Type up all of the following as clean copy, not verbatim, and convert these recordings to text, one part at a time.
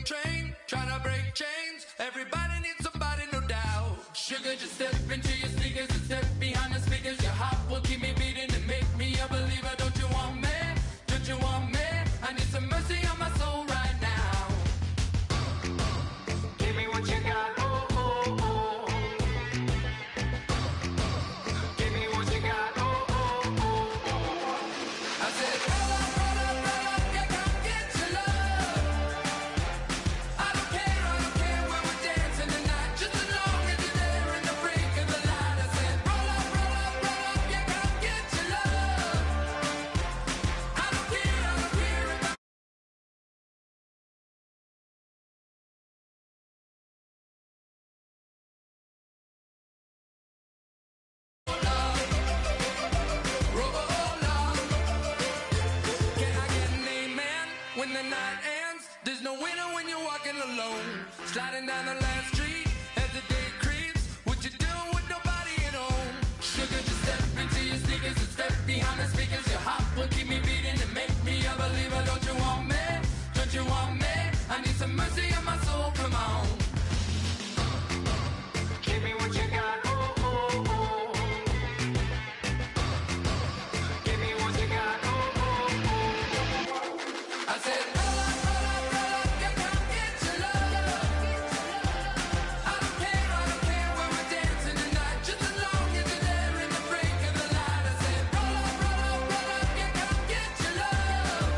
train, trying to break chains. Everybody needs somebody, no doubt. Sugar, just step into your sneakers and step behind the speakers. Your heart will keep me beating and make me a believer. Don't you want me? Don't you want me? I need some mercy on my soul right now. Give me what you got, oh, oh, oh. Give me what you got, oh, oh, oh, oh. I said, roll up, yeah, come get your love. I don't care when we're dancing tonight, just as long as you're there in the break of the light. I said, roll up, yeah, come get your love. I don't care if I'm Can I get an amen when the night ends? There's no winner when you're walking alone. Sliding down the last street as the day creeps. What you doing with nobody at home? Sugar, just step into your sneakers and step behind the speakers. Your heart will keep me beating and make me a believer. Don't you want me? Don't you want me? I need some mercy on my soul, come on. Give me what you got, oh, oh, oh. Give me what you got, oh, oh, oh. I said, roll up, yeah, come get your love. I don't care when we're dancing tonight, just as long as you're there in the break of the light. I said, roll up, yeah, come get your love.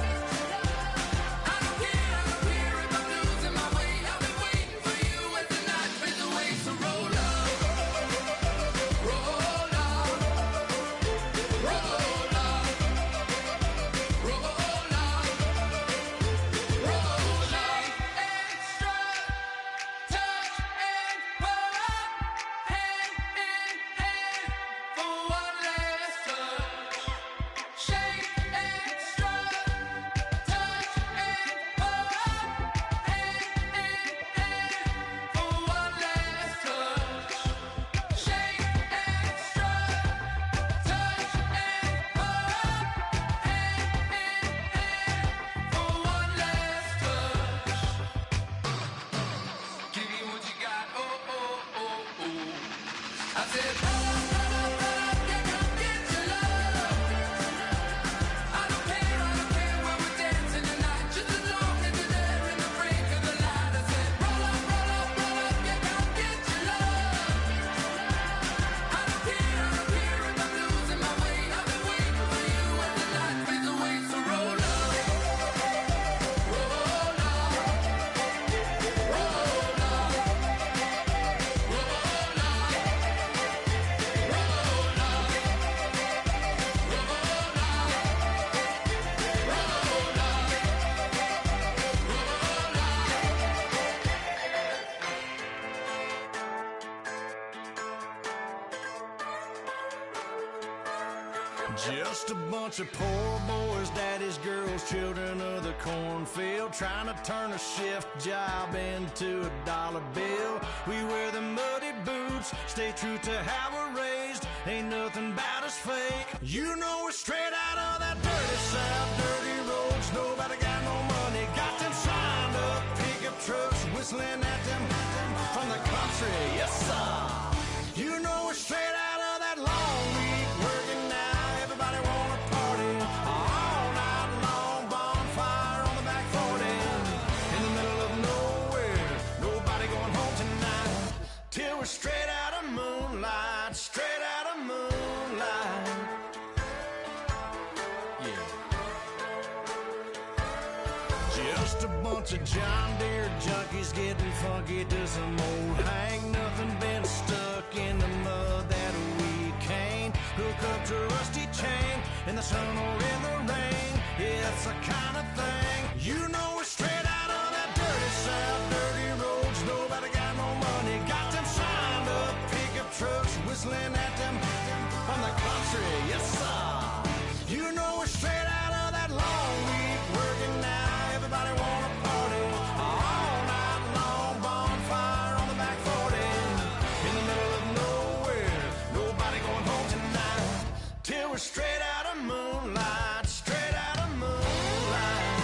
I don't care if I'm losing my way. I'll be waiting for you as the night fades away. So roll up, roll up, roll up, roll up, roll up. Extra, touch and pull up, hand in hand for one last touch. Shake extra, touch and pull up, hand in hand for one last touch. Shake extra, touch and pull up, hand in hand for one last touch. Give me what you got, oh, oh, oh, oh. I said, yeah, come get your love. I don't care when we're dancing tonight, just as long as you're there in the break of the light. I said, roll up, yeah, come get your love. I don't care if I'm losing my way. I've been waiting for you as the night fades away. So roll up, roll up, roll up, roll up, roll Just a bunch of poor boys, daddy's girls, children of the cornfield, trying to turn a shift job into a dollar bill. We wear the muddy boots, stay true to how we're raised. Ain't nothing about us fake. You know we're straight out of that dirty south, dirty roads. Nobody got no money, got them signed up pickup trucks, whistling at them from the country. Yes, sir. You know we're straight out of that long week working now. Everybody wanna party all night long, bonfire on the back 40 in the middle of nowhere. Nobody going home tonight till we're straight out of moonlight, straight out of moonlight. Yeah. Just a bunch of John Deere junkies getting funky to some old hang. Nothing been stuck in the mud that we can't hook up to a rusty chain in the sun or in the rain. Yeah, it's the kind of thing. You know we're straight out of that dirty south, dirty roads. Nobody got no money, got them signed up pickup trucks, whistling at them from the country. Yes, sir. You know we're straight out of that long week working now. Everybody wanna party all night long, bonfire on the back 40 in the middle of nowhere. Nobody going home tonight till we're straight out of moonlight, straight out of moonlight.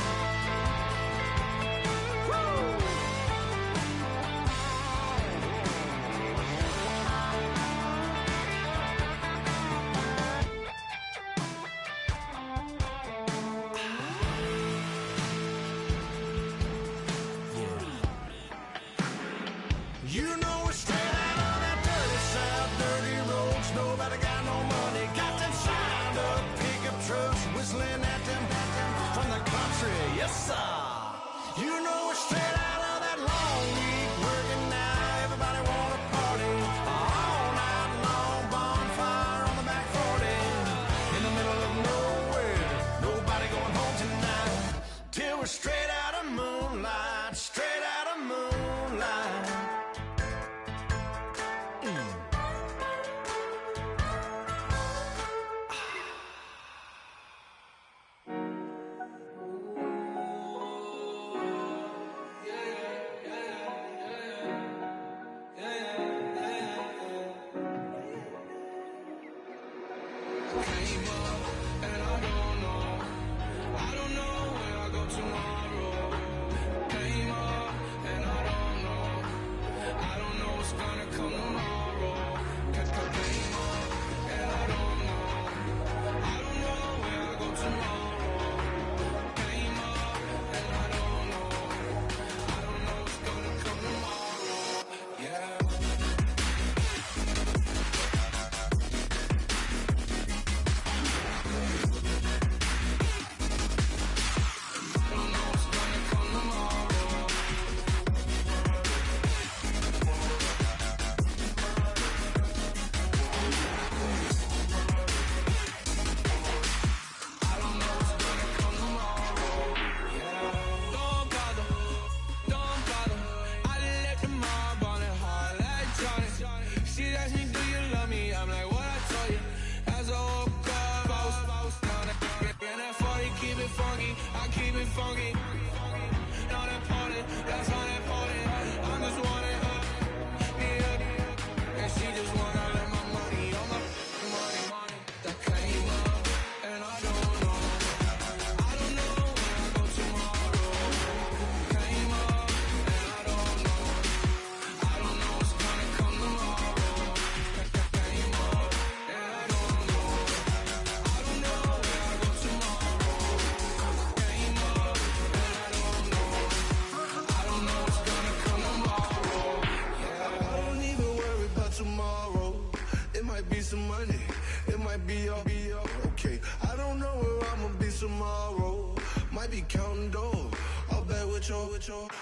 be counting doors. All back with your,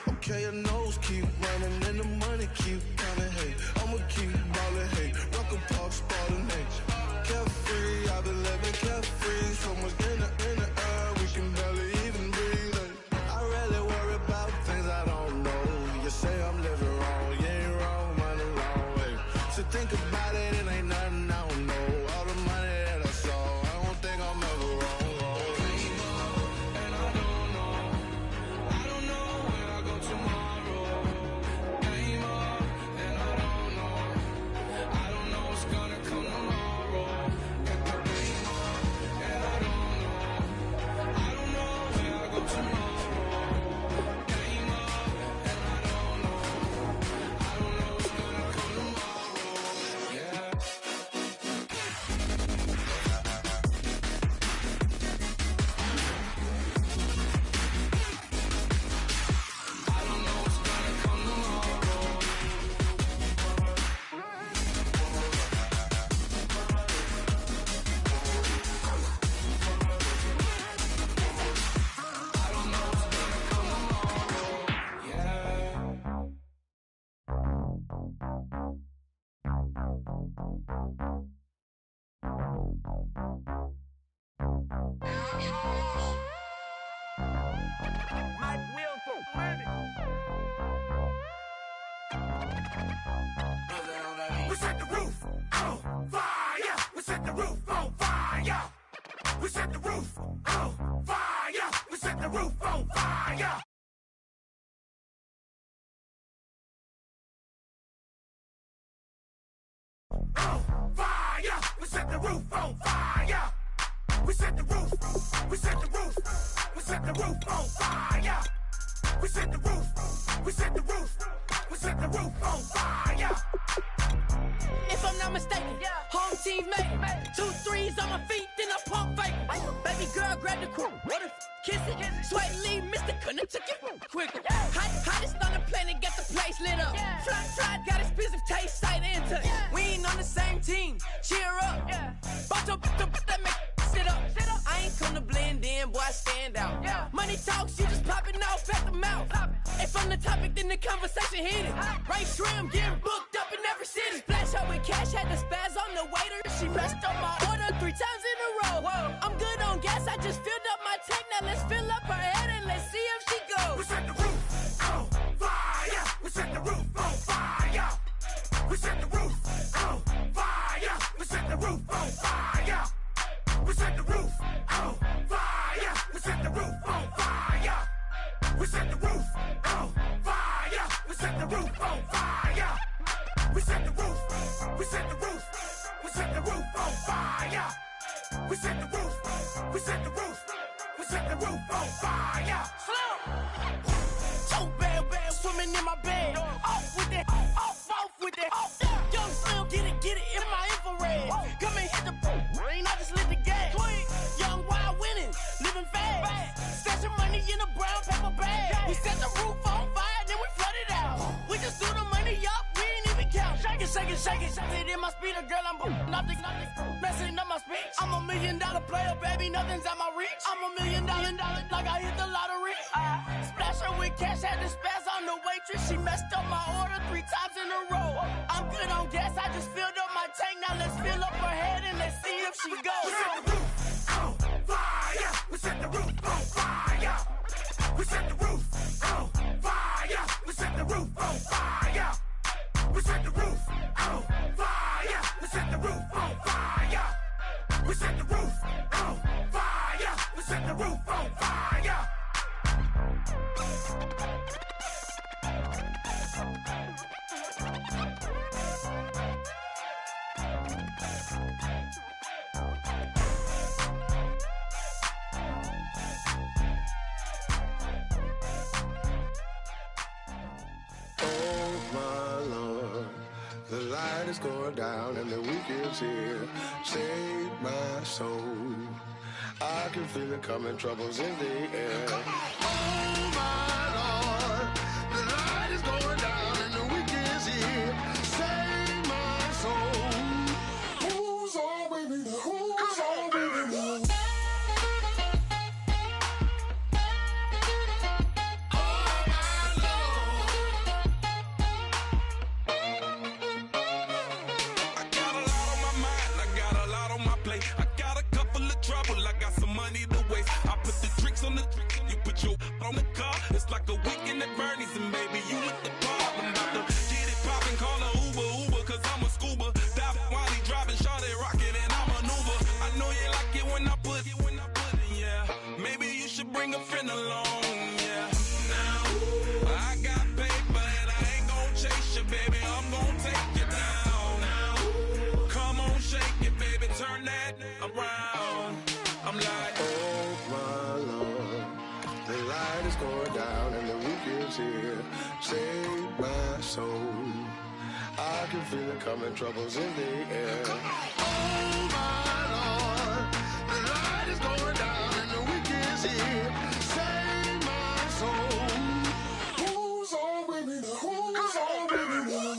okay, your nose keep running and the money keep coming, hey. I'ma keep ballin', hey. Rock a park, spallin', hey. Carefree, I've been living carefree. So much in the air, we can barely even breathe, hey. I rarely worry about things I don't know. You say I'm living wrong, you ain't wrong, money long, hey. So think about it, it ain't nothing I don't know. All the money that I saw, I don't think I'm ever wrong. We set the roof on fire. We set the roof on fire. We set the roof on fire. We set the roof on fire. On fire. We set the roof on fire. We set the roof. We set the roof. We set the roof on fire. We set the roof. We set the roof. We set the roof on fire. If I'm not mistaken, home team made it. 2 3s on my feet, then I pump fake. Baby girl, grab the crew. Kiss it, sweat leave, Mr. Couldn't took it quicker. Hottest on the planet, got the place lit up. Fly, got expensive taste, sight and touch. We ain't on the same team, cheer up. Bought your that make sit up. I ain't come to blend in, boy, I stand out. Money talks, you just popping off at the mouth. If I'm the topic, then the conversation heated. Right shrimp, getting booked up in every city. Splash her with cash, had the spaz on the waiter. She messed up my order 3 times in a row. I'm good on gas, I just filled up my tank. Now let's fill up her head and let's see if she goes. We set the roof on fire. We set the roof on fire. We set the roof on fire. We set the roof on fire. We set the roof on fire. We set the roof on fire. We set the roof on fire. We set the roof on fire. We set the roof. We set the roof. We set the roof on fire. We set the roof. We set the roof. We set the roof on fire. Slow. So bad, swimming in my bed. Off with it, off with it. Young Slim, get it in my infrared. Come and hit the rain, I just lit the gas. Young wild winning, living fast. Stashing money in a brown paper bag. We set the roof on fire, then we flood it out. We just threw the money up, we ain't even count. Shake it. It in my speeder, girl, I'm nothing, messing up my speech. I'm $1 million player, baby, nothing's at my reach. I'm $1 million, like I hit the lottery. Splash her with cash, had the spaz on the waitress. She messed up my order 3 times in a row. I'm good on gas, I just filled up my tank. Now let's fill up her head and let's see if she goes. We set the roof on fire. We set the roof on fire. We set the roof on fire. We set the roof on fire. We set the roof on fire. We set the roof on fire. We set the roof on fire. We set the roof on fire. Is going down and the weekend's here. Save my soul. I can feel it coming, troubles in the air. Oh my Lord, the light is going down and the weekend's here. Save my soul. Who's all with me? Who's all with me? here. Save my soul. I can feel it coming, troubles in the air. Oh my Lord, the light is going down and the week is here. Save my soul. Who's on with me now? Who's on with me now?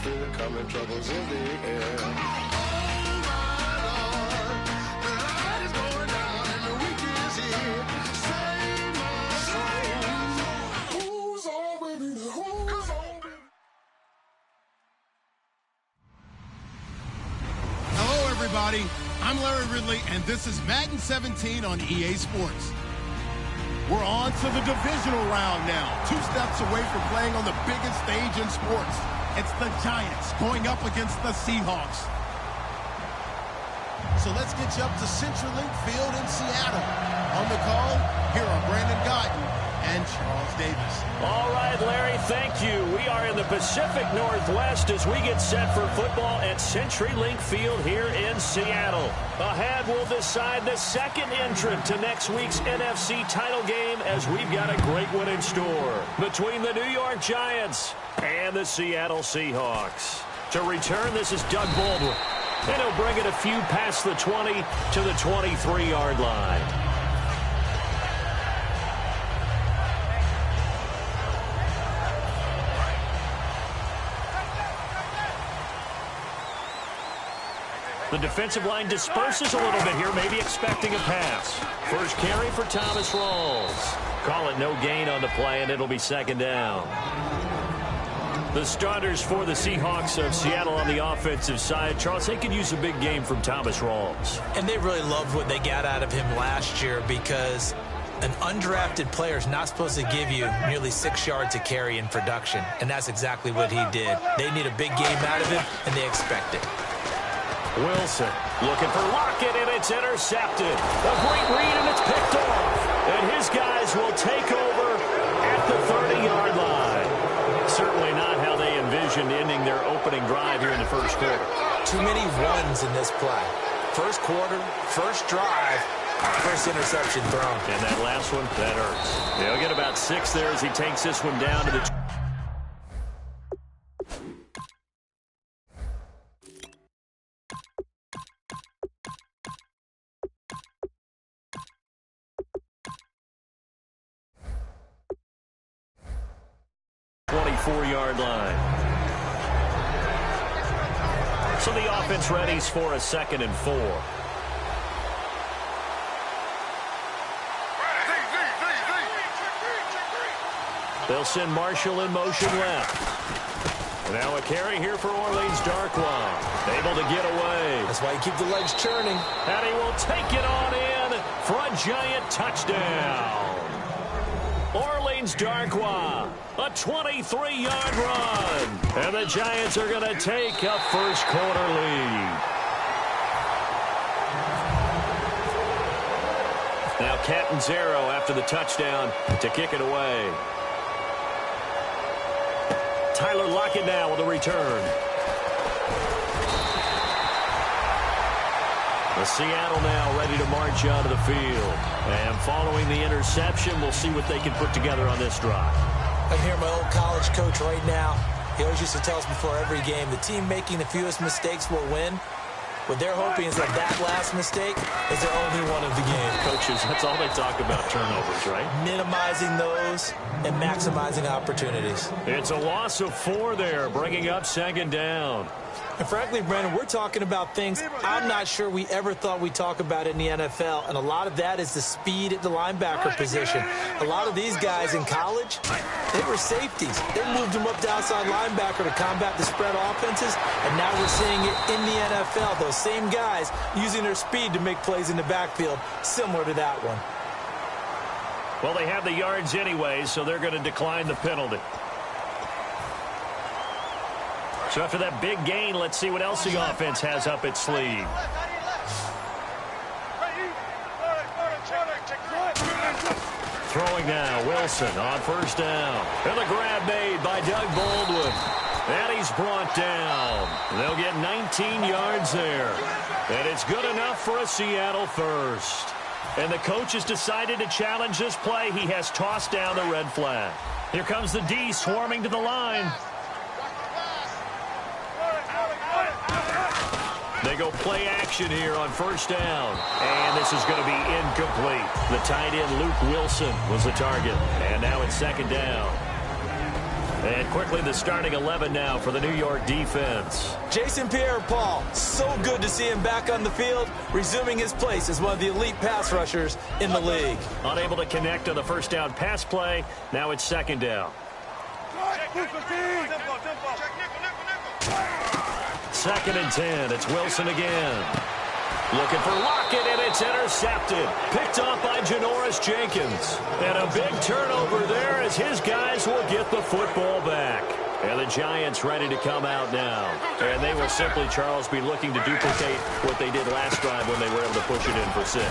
Feel it coming, troubles in the air. Oh my Lord, the light is going down and the week is here. Save my soul. Who's on with me now? Who's on with me? Hello, everybody. I'm Larry Ridley, and this is Madden 17 on EA Sports. We're on to the divisional round now. 2 steps away from playing on the biggest stage in sports. It's the Giants going up against the Seahawks. So let's get you up to CenturyLink Field in Seattle. On the call, here are Brandon Guyton and Charles Davis. All right, Larry, thank you. We are in the Pacific Northwest as we get set for football at CenturyLink Field here in Seattle. Ahead, we'll decide the second entrant to next week's NFC title game as we've got a great one in store between the New York Giants and the Seattle Seahawks. To return, this is Doug Baldwin. And he'll bring it a few past the 20 to the 23-yard line. The defensive line disperses a little bit here, maybe expecting a pass. First carry for Thomas Rawls. Call it no gain on the play, and it'll be second down. The starters for the Seahawks of Seattle on the offensive side. Charles, they could use a big game from Thomas Rawls. And they really loved what they got out of him last year because an undrafted player is not supposed to give you nearly 6 yards of carry in production, and that's exactly what he did. They need a big game out of him, and they expect it. Wilson looking for Lockett, and it's intercepted. A great read, and it's picked off. And his guys will take over at the 30-yard line. Certainly not how they envisioned ending their opening drive here in the first quarter. Too many runs in this play. First quarter, first drive, first interception thrown. And that last one, that hurts. They'll get about 6 there as he takes this one down to the 24-yard line. So the offense readies for a 2nd and 4. They'll send Marshall in motion left. Now a carry here for Orleans Darkwa. Able to get away. That's why you keep the legs churning. And he will take it on in for a giant touchdown. Orleans Darkwa, a 23-yard run. And the Giants are going to take a first quarter lead. Now Catanzaro after the touchdown to kick it away. Tyler Lockett now with a return. The Seattle now ready to march onto the field. And following the interception, we'll see what they can put together on this drive. I hear my old college coach right now. He always used to tell us before every game, the team making the fewest mistakes will win. What they're hoping is that last mistake is their only one of the game. Coaches, that's all they talk about, turnovers, right? Minimizing those and maximizing opportunities. It's a loss of 4 there, bringing up 2nd down. And frankly, Brandon, we're talking about things I'm not sure we ever thought we'd talk about in the NFL, and a lot of that is the speed at the linebacker position. A lot of these guys in college, they were safeties. They moved them up to outside linebacker to combat the spread offenses, and now we're seeing it in the NFL. Those same guys using their speed to make plays in the backfield, similar to that one. Well, they have the yards anyway, so they're going to decline the penalty. So after that big gain, let's see what else the offense has up its sleeve. Throwing now, Wilson on first down. And the grab made by Doug Baldwin. And he's brought down. They'll get 19 yards there. And it's good enough for a Seattle first. And the coach has decided to challenge this play. He has tossed down the red flag. Here comes the D swarming to the line. They go play action here on first down. And this is going to be incomplete. The tight end, Luke Wilson, was the target. And now it's second down. And quickly the starting 11 now for the New York defense. Jason Pierre-Paul, so good to see him back on the field, resuming his place as one of the elite pass rushers in the league. Unable to connect on the first down pass play. Now it's second down. Second and 10. It's Wilson again. Looking for Lockett, and it's intercepted. Picked off by Janoris Jenkins. And a big turnover there as his guys will get the football back. And the Giants ready to come out now. And they will simply, Charles, be looking to duplicate what they did last drive when they were able to push it in for 6.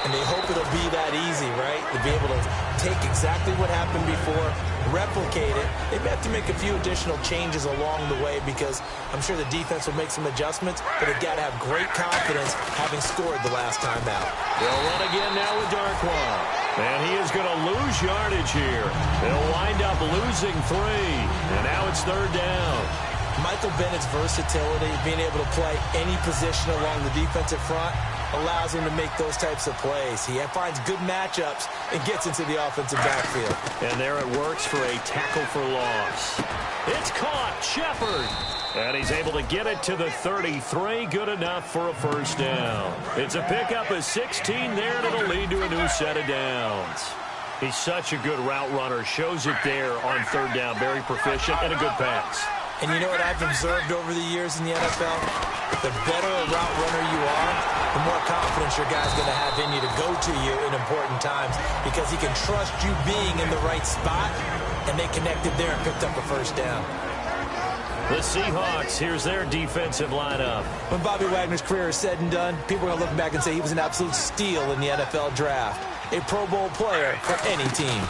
And they hope it'll be that easy, right? To be able to take exactly what happened before, replicate it. They may have to make a few additional changes along the way because I'm sure the defense will make some adjustments, but they've got to have great confidence having scored the last time out. They'll run again now with Darkwa. And he is going to lose yardage here. They'll wind up losing 3. And now it's third down. Michael Bennett's versatility, being able to play any position along the defensive front, allows him to make those types of plays. He finds good matchups and gets into the offensive backfield. And there it works for a tackle for loss. It's caught. Shepard. And he's able to get it to the 33. Good enough for a first down. It's a pickup of 16 there, and it'll lead to a new set of downs. He's such a good route runner. Shows it there on third down. Very proficient and a good pass. And you know what I've observed over the years in the NFL? The better a route runner you are, the more confidence your guy's going to have in you to go to you in important times because he can trust you being in the right spot, and they connected there and picked up a first down. The Seahawks, here's their defensive lineup. When Bobby Wagner's career is said and done, people are going to look back and say he was an absolute steal in the NFL draft. A Pro Bowl player for any team.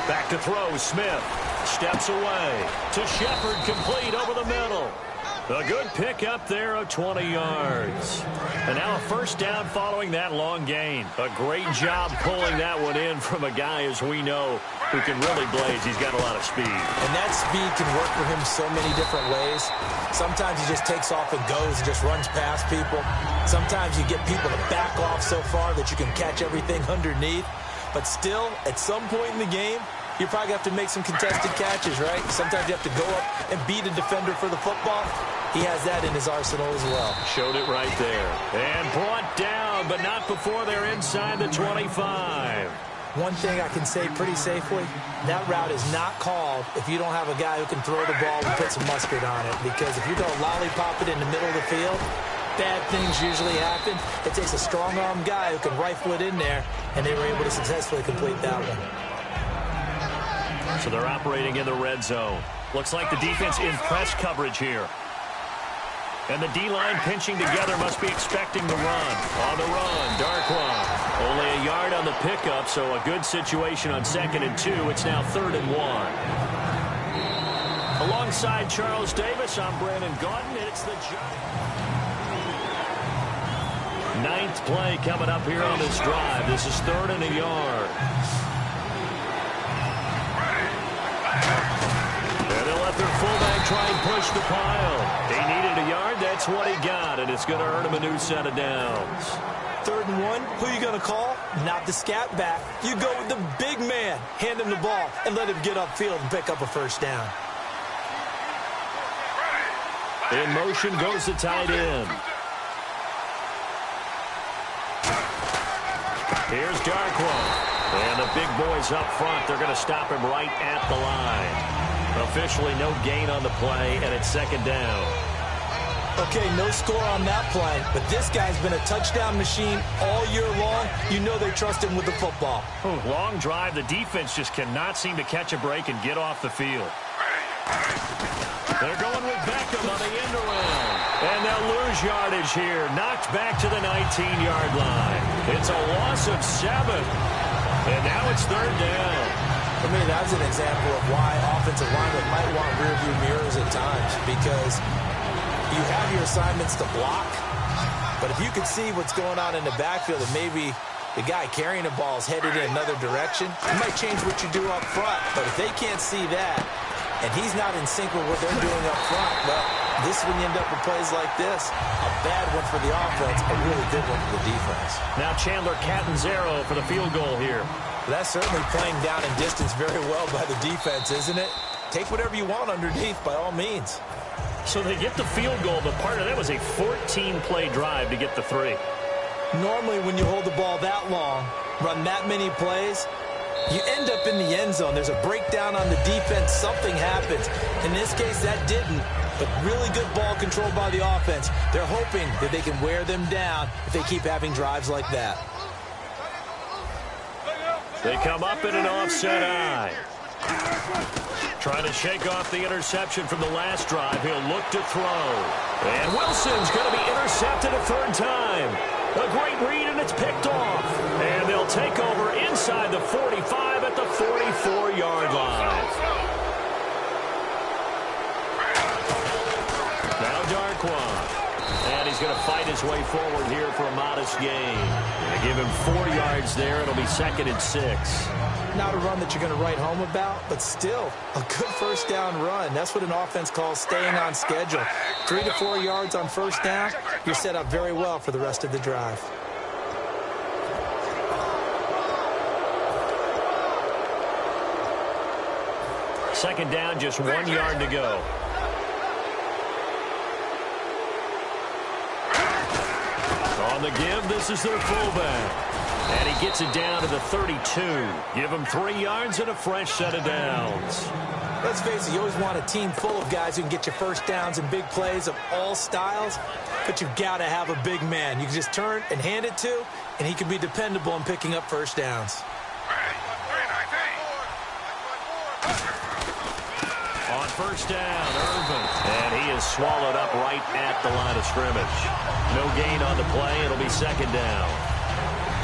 Back to throw, Smith. Steps away to Shepard, complete over the middle. A good pickup there of 20 yards. And now a first down following that long gain. A great job pulling that one in from a guy, as we know, who can really blaze. He's got a lot of speed. And that speed can work for him so many different ways. Sometimes he just takes off and goes and just runs past people. Sometimes you get people to back off so far that you can catch everything underneath. But still, at some point in the game, you probably have to make some contested catches, right? Sometimes you have to go up and beat a defender for the football. He has that in his arsenal as well. Showed it right there. And brought down, but not before they're inside the 25. One thing I can say pretty safely, that route is not called if you don't have a guy who can throw the ball and put some mustard on it. Because if you don't lollipop it in the middle of the field, bad things usually happen. It takes a strong-arm guy who can rifle it in there, and they were able to successfully complete that one. So they're operating in the red zone. Looks like the defense in press coverage here. And the D-line pinching together, must be expecting the run. On the run, Darkwa. Only a yard on the pickup, so a good situation on 2nd and 2. It's now 3rd and 1. Alongside Charles Davis, I'm Brandon Gaudin, and it's the Giants. 9th play coming up here on this drive. This is 3rd and a yard. And they'll let their fullback try and push the pile. He needed a yard. That's what he got, and it's going to earn him a new set of downs. 3rd and 1, who are you going to call? Not the scat back. You go with the big man. Hand him the ball and let him get upfield and pick up a first down. In motion goes the tight end. Here's Darkwa. And the big boys up front, they're going to stop him right at the line. Officially no gain on the play, and it's second down. Okay, no score on that play, but this guy's been a touchdown machine all year long. You know they trust him with the football. Long drive. The defense just cannot seem to catch a break and get off the field. They're going with Beckham on the end around. And they'll lose yardage here. Knocked back to the 19-yard line. It's a loss of 7. And now it's third down. For me, that's an example of why offensive linemen might want rearview mirrors at times, because you have your assignments to block, but if you could see what's going on in the backfield and maybe the guy carrying the ball is headed in another direction, it might change what you do up front. But if they can't see that, and he's not in sync with what they're doing up front, well, this is when you end up with plays like this. A bad one for the offense, a really good one for the defense. Now Chandler Catanzaro for the field goal here. That's certainly playing down in distance very well by the defense, isn't it? Take whatever you want underneath by all means. So they get the field goal, but part of that was a 14-play drive to get the 3. Normally when you hold the ball that long, run that many plays, you end up in the end zone. There's a breakdown on the defense. Something happens. In this case, that didn't. But really good ball control by the offense. They're hoping that they can wear them down if they keep having drives like that. They come up in an offset eye. Trying to shake off the interception from the last drive. He'll look to throw. And Wilson's going to be intercepted a third time. A great read, and it's picked off. And they'll take over inside the 45 at the 44-yard line. Now Darkwa. And he's going to fight his way forward here for a modest gain. Going to give him 4 yards there. It'll be second and 6. Not a run that you're going to write home about, but still a good first down run. That's what an offense calls staying on schedule. 3 to 4 yards on first down, you're set up very well for the rest of the drive. Second down, just 1 yard to go. On the give, this is their fullback. And he gets it down to the 32. Give him 3 yards and a fresh set of downs. Let's face it, you always want a team full of guys who can get you first downs and big plays of all styles, but you've got to have a big man. You can just turn and hand it to, and he can be dependable in picking up first downs. On first down, Irvin. And he is swallowed up right at the line of scrimmage. No gain on the play. It'll be second down.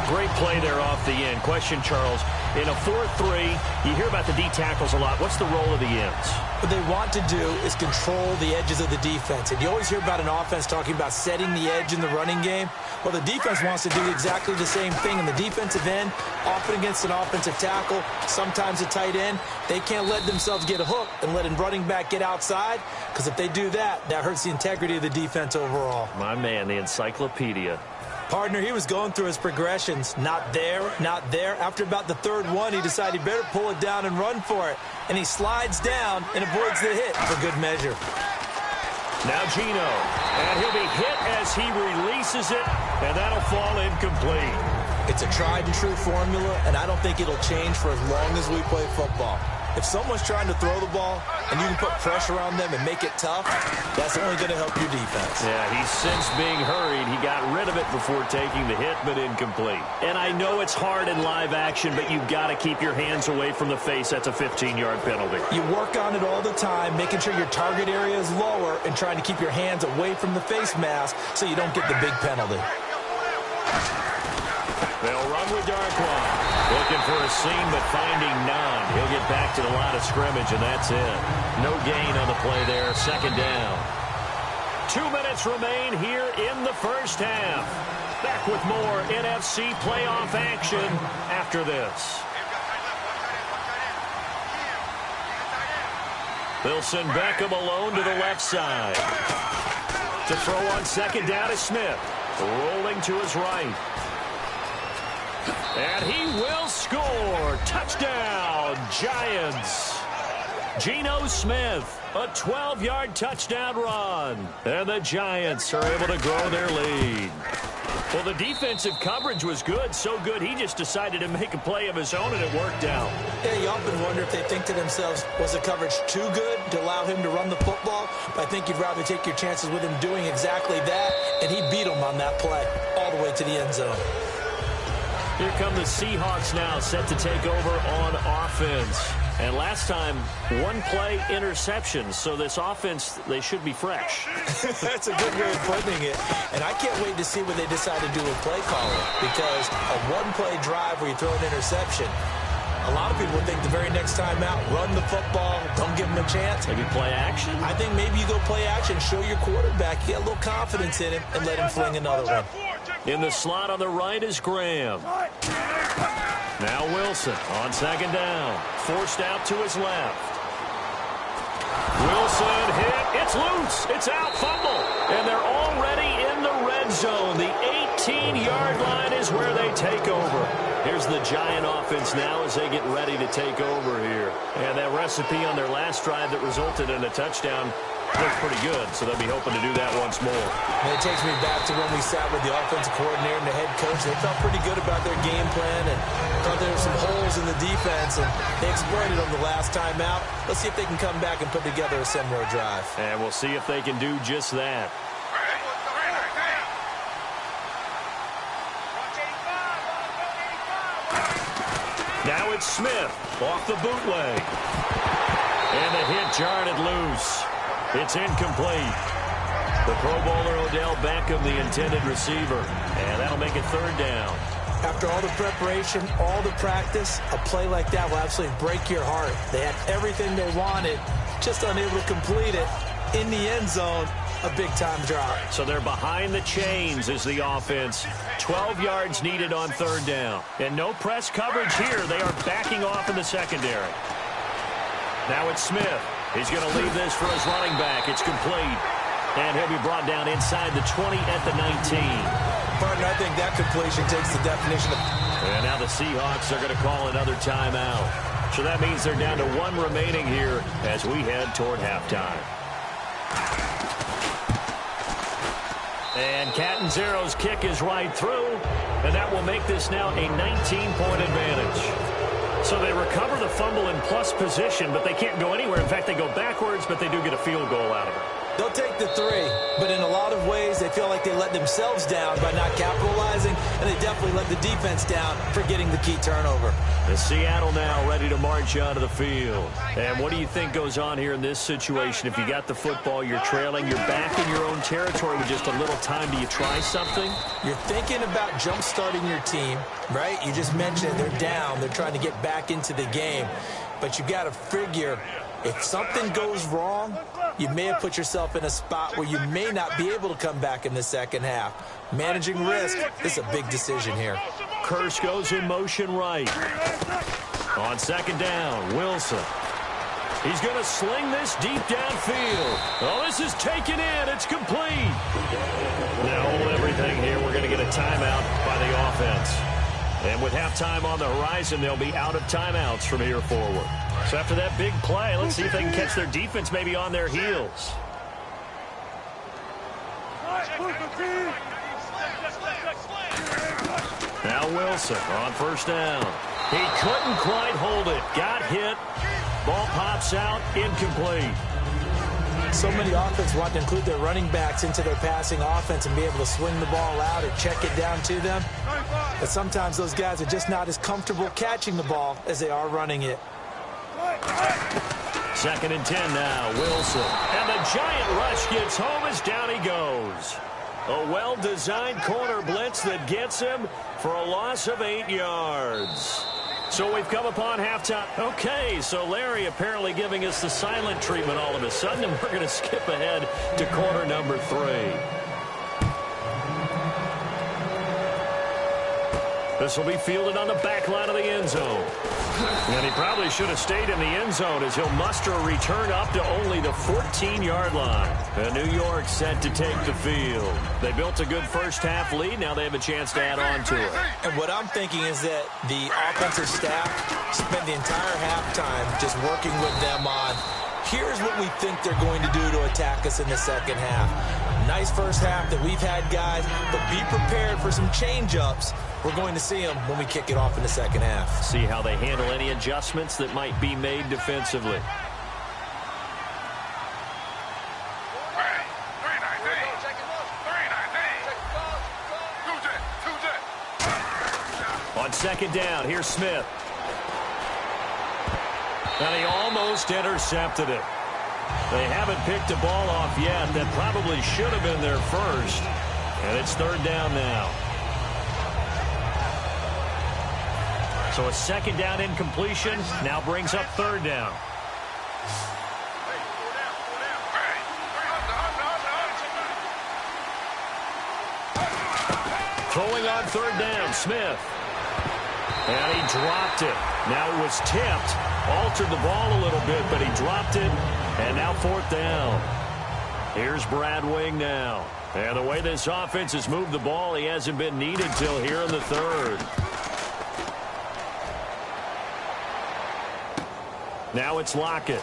Great play there off the end. Question, Charles, in a 4-3, you hear about the D tackles a lot. What's the role of the ends? What they want to do is control the edges of the defense. And you always hear about an offense talking about setting the edge in the running game. Well, the defense wants to do exactly the same thing. In the defensive end, often against an offensive tackle, sometimes a tight end, they can't let themselves get hooked and let a running back get outside, because if they do that, that hurts the integrity of the defense overall. My man, the encyclopedia. Partner, he was going through his progressions. Not there, not there. After about the third one, he decided he better pull it down and run for it. And he slides down and avoids the hit for good measure. Now Gino. And he'll be hit as he releases it, and that'll fall incomplete. It's a tried and true formula, and I don't think it'll change for as long as we play football. If someone's trying to throw the ball and you can put pressure on them and make it tough, that's only going to help your defense. Yeah, he's sensed being hurried. He got rid of it before taking the hit, but incomplete. And I know it's hard in live action, but you've got to keep your hands away from the face. That's a 15-yard penalty. You work on it all the time, making sure your target area is lower and trying to keep your hands away from the face mask so you don't get the big penalty. They'll run with Darkwa. Looking for a seam, but finding none. He'll get back to the line of scrimmage, and that's it. No gain on the play there. Second down. 2 minutes remain here in the first half. Back with more NFC playoff action after this. They'll send Beckham alone to the left side. To throw on second down is Smith. Rolling to his right. And he will score. Touchdown, Giants. Geno Smith, a 12-yard touchdown run. And the Giants are able to grow their lead. Well, the defensive coverage was good, so good he just decided to make a play of his own, and it worked out. Yeah, you often wonder if they think to themselves, was the coverage too good to allow him to run the football? But I think you'd rather take your chances with him doing exactly that, and he beat him on that play all the way to the end zone. Here come the Seahawks now, set to take over on offense. And last time, one-play interception. So this offense, they should be fresh. That's a good way of putting it. And I can't wait to see what they decide to do with play calling. Because a one-play drive where you throw an interception, a lot of people would think the very next time out, run the football, don't give him a chance. Maybe play action? I think maybe you go play action, show your quarterback, you get a little confidence in him, and let him fling another one. In the slot on the right is Graham. Now Wilson on second down. Forced out to his left. Wilson hit. It's loose. It's out. Fumble. And they're already in the red zone. The 18-yard line is where they take over. Here's the Giant offense now as they get ready to take over here. And that recipe on their last drive that resulted in a touchdown looks pretty good, so they'll be hoping to do that once more. And it takes me back to when we sat with the offensive coordinator and the head coach. They felt pretty good about their game plan and thought there were some holes in the defense, and they exploited them the last time out. Let's see if they can come back and put together a similar drive. And we'll see if they can do just that. Now it's Smith off the bootleg. And the hit jarred it loose. It's incomplete. The Pro Bowler Odell Beckham, the intended receiver. And that'll make it third down. After all the preparation, all the practice, a play like that will absolutely break your heart. They had everything they wanted, just unable to complete it. In the end zone, a big-time drop. So they're behind the chains as the offense. 12 yards needed on third down. And no press coverage here. They are backing off in the secondary. Now it's Smith. He's going to leave this for his running back. It's complete. And he'll be brought down inside the 20 at the 19. Partner, I think that completion takes the definition of... And now the Seahawks are going to call another timeout. So that means they're down to one remaining here as we head toward halftime. And Catanzaro's kick is right through, and that will make this now a 19-point advantage. So they recover the fumble in plus position, but they can't go anywhere. In fact, they go backwards, but they do get a field goal out of it. They'll take the three, but in a lot of ways, they feel like they let themselves down by not capitalizing, and they definitely let the defense down for getting the key turnover. The Seattle now ready to march onto the field. And what do you think goes on here in this situation? If you got the football, you're trailing, you're back in your own territory with just a little time. Do you try something? You're thinking about jump-starting your team, right? You just mentioned they're down. They're trying to get back into the game. But you got to figure, if something goes wrong, you may have put yourself in a spot where you may not be able to come back in the second half. Managing risk is a big decision here. Curse goes in motion right. On second down, Wilson. He's going to sling this deep downfield. Oh, this is taken in. It's complete. Now hold everything here. We're going to get a timeout by the offense. And with halftime on the horizon, they'll be out of timeouts from here forward. So after that big play, let's see if they can catch their defense maybe on their heels. Now Wilson on first down. He couldn't quite hold it. Got hit. Ball pops out. Incomplete. So many offenses want to include their running backs into their passing offense and be able to swing the ball out or check it down to them. But sometimes those guys are just not as comfortable catching the ball as they are running it. Second and 10 now, Wilson. And the giant rush gets home as down he goes. A well-designed corner blitz that gets him for a loss of 8 yards. So we've come upon halftime. Okay, so Larry apparently giving us the silent treatment all of a sudden, and we're going to skip ahead to quarter number 3. This will be fielded on the back line of the end zone. And he probably should have stayed in the end zone as he'll muster a return up to only the 14-yard line. And New York set to take the field. They built a good first-half lead. Now they have a chance to add on to it. And what I'm thinking is that the offensive staff spent the entire halftime just working with them on, here's what we think they're going to do to attack us in the second half. Nice first half that we've had, guys, but be prepared for some change-ups. We're going to see them when we kick it off in the second half. See how they handle any adjustments that might be made defensively. On second down, here's Smith. And he almost intercepted it. They haven't picked the ball off yet. That probably should have been their first. And it's third down now. So a second down incompletion now brings up third down. Throwing on third down, Smith. And he dropped it. Now it was tipped. Altered the ball a little bit, but he dropped it. And now fourth down. Here's Brad Wing now. And the way this offense has moved the ball, he hasn't been needed till here in the third. Now it's Lockett.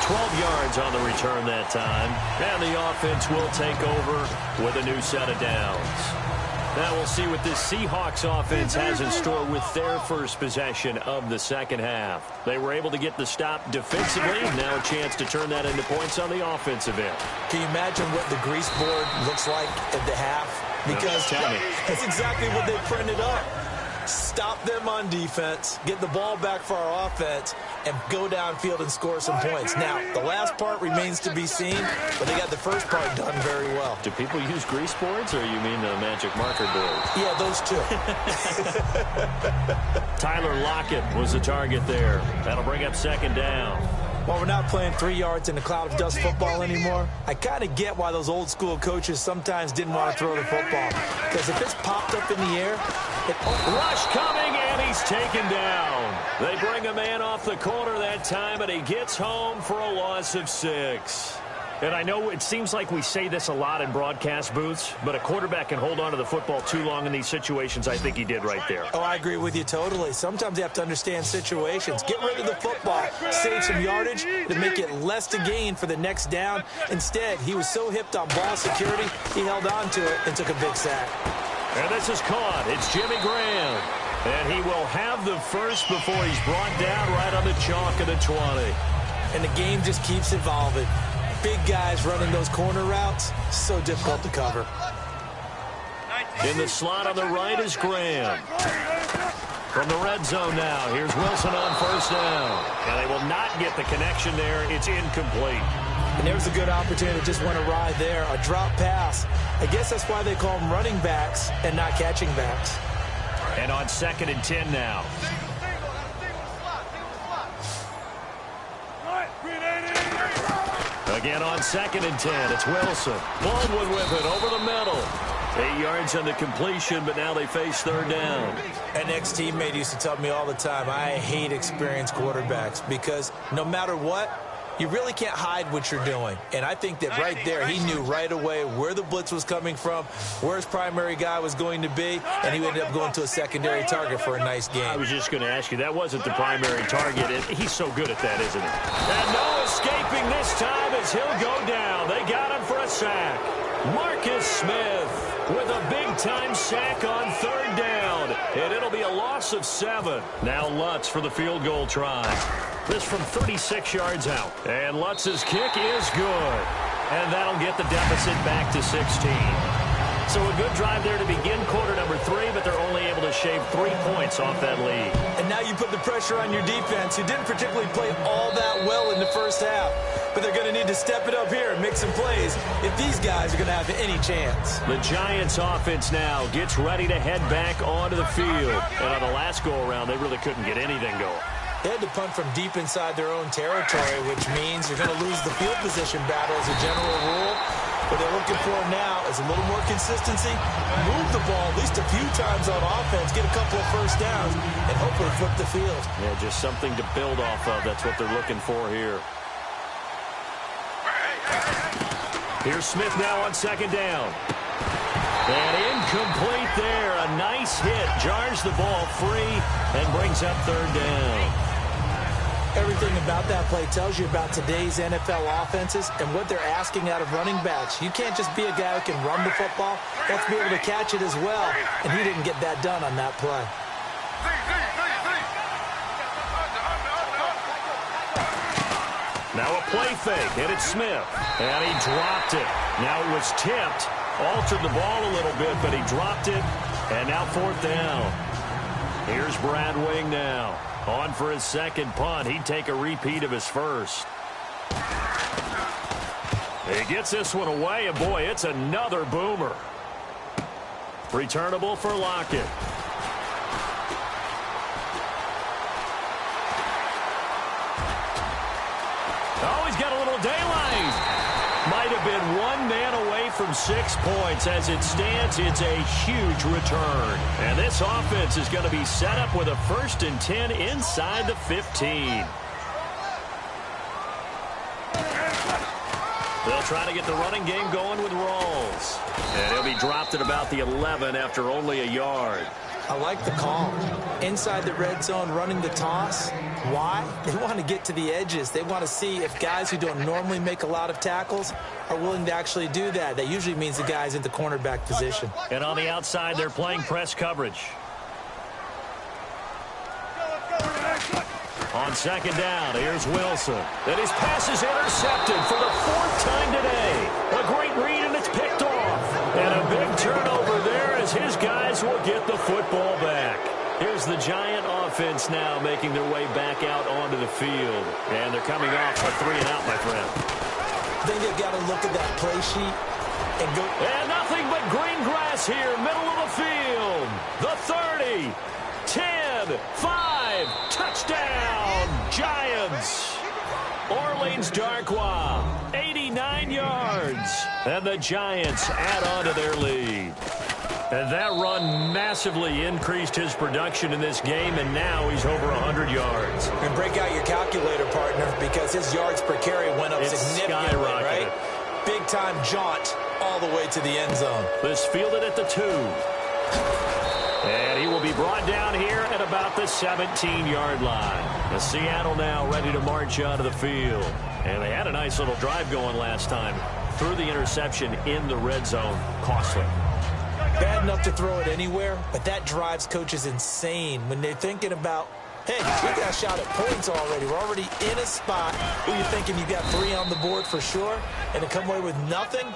12 yards on the return that time. And the offense will take over with a new set of downs. Now we'll see what this Seahawks offense has in store with their first possession of the second half. They were able to get the stop defensively. Now a chance to turn that into points on the offensive end. Can you imagine what the grease board looks like at the half? Because that's exactly what they printed up. Stop them on defense, get the ball back for our offense, and go downfield and score some points. Now, the last part remains to be seen, but they got the first part done very well. Do people use grease boards, or you mean the magic marker boards? Yeah, those two. Tyler Lockett was the target there. That'll bring up second down. While we're not playing 3 yards in a cloud of dust football anymore, I kind of get why those old school coaches sometimes didn't want to throw the football. Because if it's popped up in the air, rush coming, and he's taken down. They bring a man off the corner that time, and he gets home for a loss of 6. And I know it seems like we say this a lot in broadcast booths, but a quarterback can hold on to the football too long in these situations. I think he did right there. Oh, I agree with you totally. Sometimes you have to understand situations. Get rid of the football, save some yardage to make it less to gain for the next down. Instead, he was so hipped on ball security, he held on to it and took a big sack. And this is caught. It's Jimmy Graham. And he will have the first before he's brought down right on the chalk of the 20. And the game just keeps evolving. Big guys running those corner routes, so difficult to cover. In the slot on the right is Graham. From the red zone now, here's Wilson on first down. And they will not get the connection there. It's incomplete. And there's a good opportunity to just want to ride there. A drop pass. I guess that's why they call them running backs and not catching backs. And on 2nd and 10 now. Again on 2nd and 10, it's Wilson. Baldwin with it over the middle. 8 yards on the completion, but now they face third down. An ex-teammate used to tell me all the time, I hate experienced quarterbacks because no matter what, you really can't hide what you're doing. And I think that right there, he knew right away where the blitz was coming from, where his primary guy was going to be, and he ended up going to a secondary target for a nice game. I was just going to ask you, that wasn't the primary target, and he's so good at that, isn't he? And no escaping this time as he'll go down. They got him for a sack. Marcus Smith with a big-time sack on third down, and it'll be a loss of 7. Now Lutz for the field goal try. This from 36 yards out. And Lutz's kick is good. And that'll get the deficit back to 16. So a good drive there to begin quarter number 3, but they're only able to shave 3 points off that lead. And now you put the pressure on your defense, who didn't particularly play all that well in the first half. But they're going to need to step it up here and make some plays if these guys are going to have any chance. The Giants offense now gets ready to head back onto the field. And on the last go-around, they really couldn't get anything going. They had to punt from deep inside their own territory, which means you're going to lose the field position battle as a general rule. What they're looking for now is a little more consistency, move the ball at least a few times on offense, get a couple of first downs, and hopefully flip the field. Yeah, just something to build off of. That's what they're looking for here. Here's Smith now on second down. And incomplete there. A nice hit. Jars the ball free and brings up third down. Everything about that play tells you about today's NFL offenses and what they're asking out of running backs. You can't just be a guy who can run the football. You have to be able to catch it as well. And he didn't get that done on that play. Now a play fake, and it's Smith. And he dropped it. Now it was tipped. Altered the ball a little bit, but he dropped it. And now fourth down. Here's Brad Wing now. On for his second punt. He'd take a repeat of his first. He gets this one away, and boy, it's another boomer. Returnable for Lockett. Oh, he's got a little daylight. Might have been one man away from 6 points. As it stands, it's a huge return. And this offense is going to be set up with a 1st and 10 inside the 15. They'll try to get the running game going with Rawls. And he'll be dropped at about the 11 after only a yard. I like the call. Inside the red zone, running the toss. Why? They want to get to the edges. They want to see if guys who don't normally make a lot of tackles are willing to actually do that. That usually means the guy's in the cornerback position. And on the outside, they're playing press coverage. On second down, here's Wilson. And his pass is intercepted for the 4th time today. A great read, and it's picked off. And a big turnover there as his guys will get the football back. Here's the Giant offense now making their way back out onto the field. And they're coming off a 3 and out, my friend. I think they've got to look at that play sheet and go. And nothing but green grass here, middle of the field. The 30, 10, 5, touchdown, Giants. Orleans Darkwa, 89 yards. And the Giants add on to their lead. And that run massively increased his production in this game, and now he's over 100 yards. And break out your calculator, partner, because his yards per carry went up significantly, right? Big-time jaunt all the way to the end zone. This fielded at the 2. And he will be brought down here at about the 17-yard line. The Seattle now ready to march onto the field. And they had a nice little drive going last time. Threw the interception in the red zone. Costly. Bad enough to throw it anywhere, but that drives coaches insane when they're thinking about, hey, we got a shot at points already. We're already in a spot where you're thinking you got 3 on the board for sure, and to come away with nothing,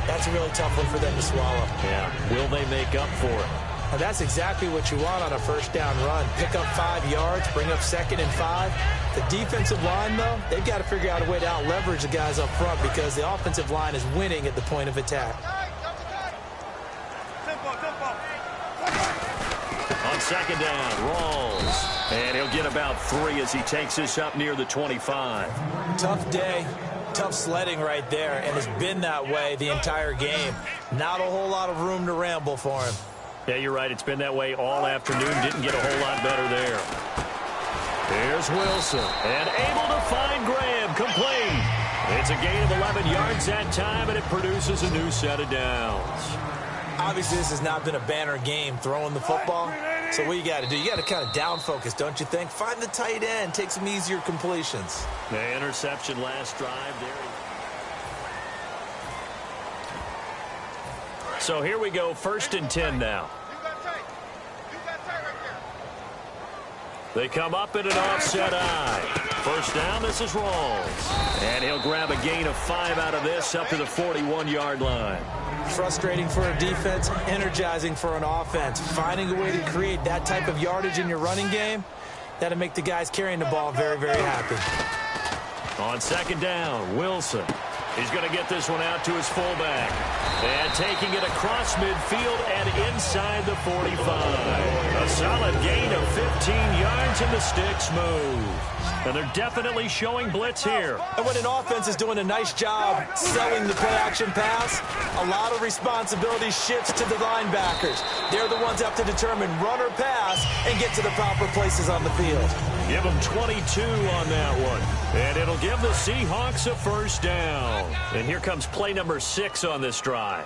that's a really tough one for them to swallow. Yeah, will they make up for it? And that's exactly what you want on a first down run. Pick up 5 yards, bring up 2nd and 5. The defensive line, though, they've got to figure out a way to out-leverage the guys up front because the offensive line is winning at the point of attack. On second down, Rawls. And he'll get about 3 as he takes this up near the 25. Tough day. Tough sledding right there, and it's been that way the entire game. Not a whole lot of room to ramble for him. Yeah, you're right. It's been that way all afternoon. Didn't get a whole lot better there. Here's Wilson. And able to find Graham. Complete. It's a gain of 11 yards that time, and it produces a new set of downs. Obviously, this has not been a banner game throwing the football. So what you got to do, you got to kind of down focus, don't you think? Find the tight end. Take some easier completions. The interception last drive there. So here we go, 1st and 10 now. They come up in an offset eye. First down, this is Rawls. And he'll grab a gain of 5 out of this up to the 41-yard line. Frustrating for a defense, energizing for an offense. Finding a way to create that type of yardage in your running game, that'll make the guys carrying the ball very, very happy. On second down, Wilson. He's going to get this one out to his fullback. And taking it across midfield and inside the 45. A solid gain of 15 yards, and the sticks move. And they're definitely showing blitz here. And when an offense is doing a nice job selling the play-action pass, a lot of responsibility shifts to the linebackers. They're the ones that have to determine run or pass and get to the proper places on the field. Give them 22 on that one. And it'll give the Seahawks a first down. And here comes play number 6 on this drive.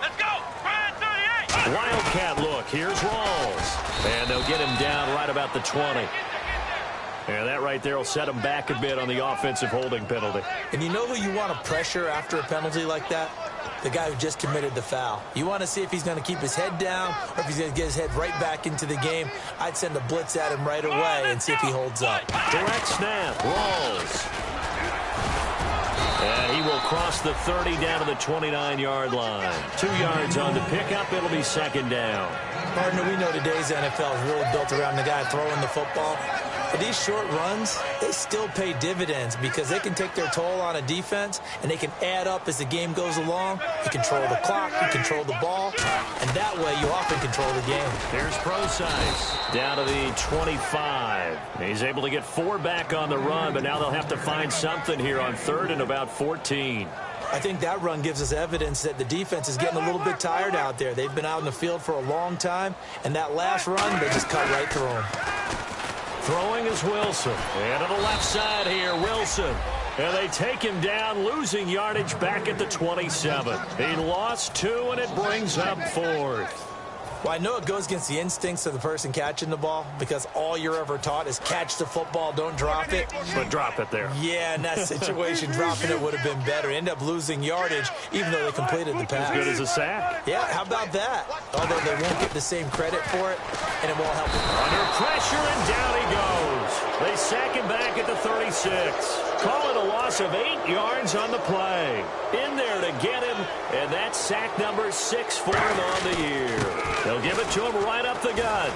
Let's go. Ryan 38. Wildcat look. Here's Rawls. And they'll get him down right about the 20. And that right there will set him back a bit on the offensive holding penalty. And you know who you want to pressure after a penalty like that? The guy who just committed the foul. You want to see if he's going to keep his head down or if he's going to get his head right back into the game. I'd send a blitz at him right away and see if he holds up. Direct snap. Rolls. And he will cross the 30 down to the 29-yard line. 2 yards on the pickup. It'll be second down. Partner, we know today's NFL is really built around the guy throwing the football. But these short runs, they still pay dividends because they can take their toll on a defense and they can add up as the game goes along. You control the clock, you control the ball, and that way you often control the game. Here's Procise down to the 25. He's able to get 4 back on the run, but now they'll have to find something here on 3rd and about 14. I think that run gives us evidence that the defense is getting a little bit tired out there. They've been out in the field for a long time, and that last run, they just cut right through them. Throwing is Wilson. And to the left side here, Wilson. And they take him down, losing yardage back at the 27. He lost 2, and it brings up 4th. Well, I know it goes against the instincts of the person catching the ball because all you're ever taught is catch the football, don't drop it. But drop it there. Yeah, in that situation, dropping it would have been better. End up losing yardage even though they completed the pass. As good as a sack. Yeah, how about that? Although they won't get the same credit for it, and it won't help them. Under pressure, and down he goes. They sack him back at the 36. Call it a loss of 8 yards on the play. In there to get him, and that's sack number 6 for him on the year. They'll give it to him right up the gut.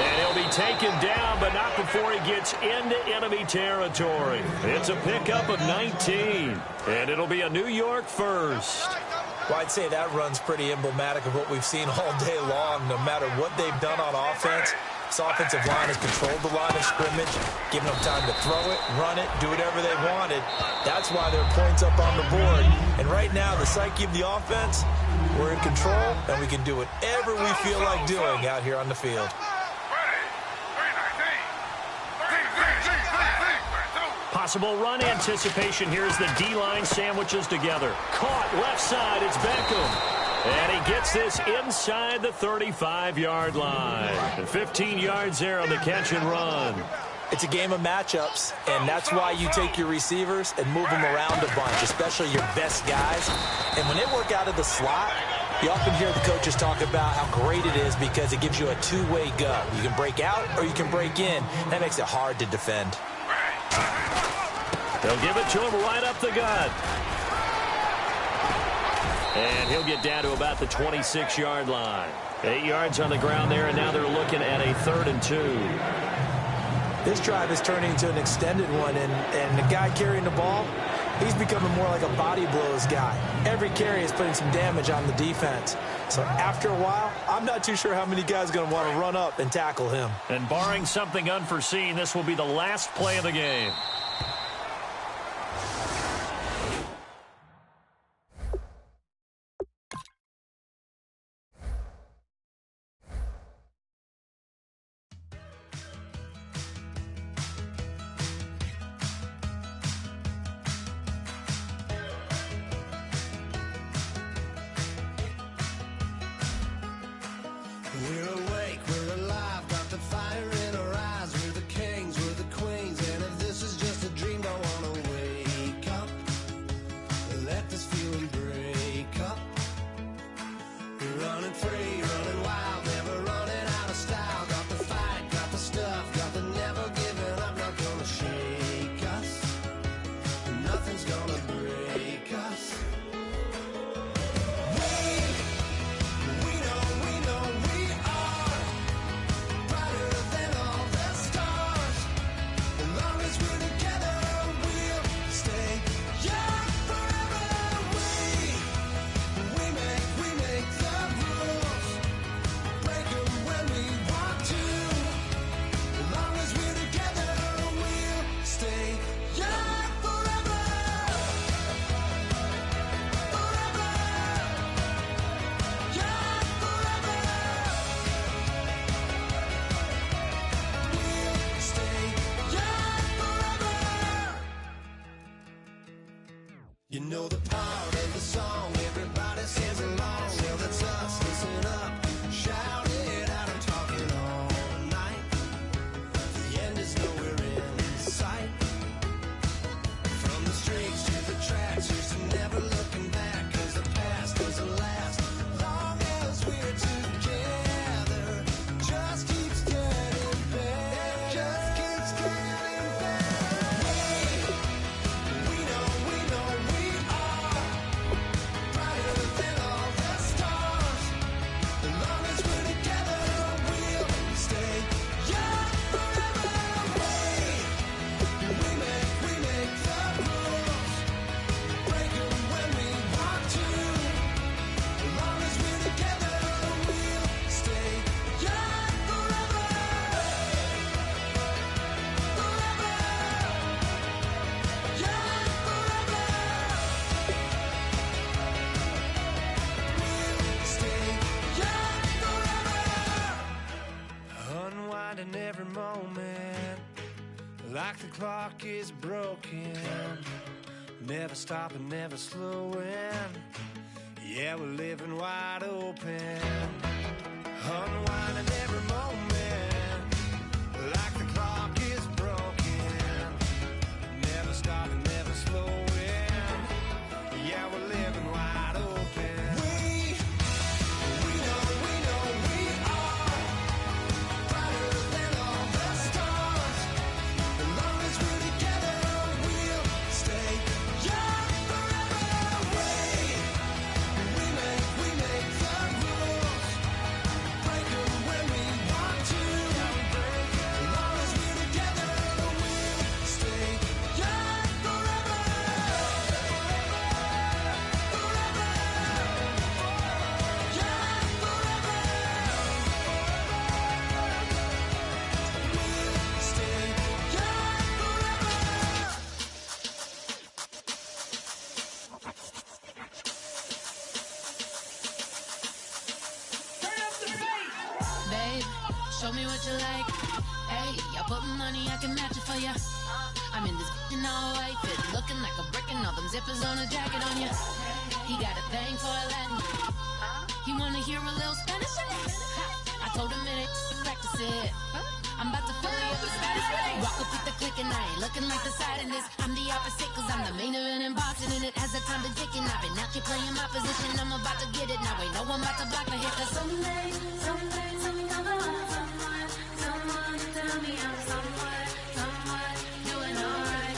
And he'll be taken down, but not before he gets into enemy territory. It's a pickup of 19, and it'll be a New York first. Well, I'd say that run's pretty emblematic of what we've seen all day long. No matter what they've done on offense, this offensive line has controlled the line of scrimmage, giving them time to throw it, run it, do whatever they wanted. That's why there are points up on the board. And right now, the psyche of the offense, we're in control, and we can do whatever we feel like doing out here on the field. Possible run anticipation. Here's the D-line sandwiches together. Caught left side. It's Beckham. And he gets this inside the 35-yard line. And 15 yards there on the catch and run. It's a game of matchups, and that's why you take your receivers and move them around a bunch, especially your best guys. And when they work out of the slot, you often hear the coaches talk about how great it is because it gives you a two-way go. You can break out or you can break in. That makes it hard to defend. They'll give it to him right up the gut. And he'll get down to about the 26-yard line. 8 yards on the ground there, and now they're looking at a 3rd and 2. This drive is turning into an extended one, and the guy carrying the ball, he's becoming more like a body blows guy. Every carry is putting some damage on the defense. So after a while, I'm not too sure how many guys are going to want to run up and tackle him. And barring something unforeseen, this will be the last play of the game. We're awake, we're alive, got the fire in our eyes. We're the kings, we're the queens, and if this is just a like the clock is broken, never stopping, never slowing. Yeah, we're living wide open, unwinding every moment, like the clock is broken, never stopping, never slowing. Yeah, we're living wide open. We know we are brighter than all the stars. As long as we're together, we'll stay young forever. We make the rules, break them when we want to. As long as we're together, we'll stay young forever. Babe, show me what you like. Hey, I put money, I can match it for ya. I'm in this in all white fit, looking like a brick and all them zippers on a jacket on ya. He got a thing for a Latin. He wanna hear a little Spanish? I told him it ain't practice it. I'm about to fill you up with Spanish. Walk up with the click and I ain't looking like the side in this. I'm the opposite cause I'm the main event in boxing and it has the time been ticking. I've been out here playing my position, I'm about to get it. Now ain't no one about to block my hit cause someday tell me I'm the one. Someone tell me I'm someone doing alright.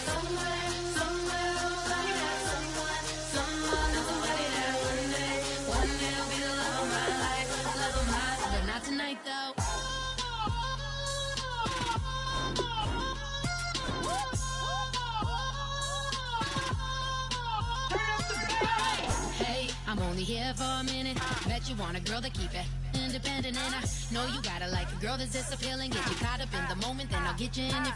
Somewhere, somebody that someone is somebody that one day will be the love of my life, but not tonight though. Hey, I'm only here for a minute. Bet you want a girl to keep it independent, and I know you gotta like a girl that's this appealing. Get you caught up in the moment, then I'll get you in your